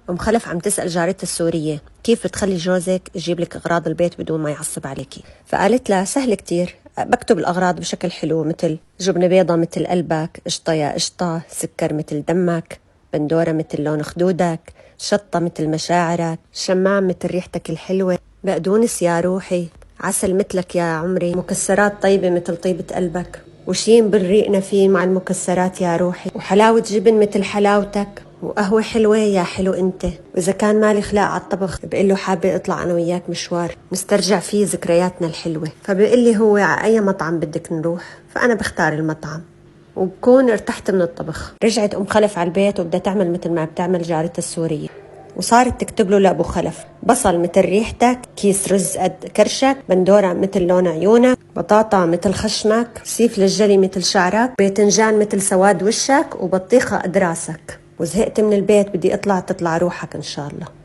أم خلف عم تسأل جارتها السورية كيف بتخلي جوزك يجيب لك أغراض البيت بدون ما يعصب عليكي. فقالت لها سهل كتير، بكتب الأغراض بشكل حلو مثل جبنة بيضة مثل قلبك، قشطة يا قشطة، سكر مثل دمك، بندورة مثل لون خدودك، شطة مثل مشاعرك، شمام مثل ريحتك الحلوة، بقدونس يا روحي، عسل مثلك يا عمري، مكسرات طيبة مثل طيبة قلبك، وشين بالريق نفين مع المكسرات يا روحي، وحلاوة جبن مثل حلاوتك، وقهوة حلوة يا حلو انت. واذا كان مالي خلاق على الطبخ بقول له حابة اطلع انا وياك مشوار نسترجع فيه ذكرياتنا الحلوة، فبقول لي هو على اي مطعم بدك نروح، فانا بختار المطعم وبكون ارتحت من الطبخ. رجعت ام خلف على البيت وبدها تعمل مثل ما بتعمل جارتها السورية، وصارت تكتب له لأبو خلف بصل مثل ريحتك، كيس رز قد كرشك، بندورة مثل لون عيونك، بطاطا مثل خشمك، سيف للجلي مثل شعرك، باذنجان مثل سواد وشك، وبطيخة قد راسك. وزهقت من البيت بدي اطلع، تطلع روحك ان شاء الله.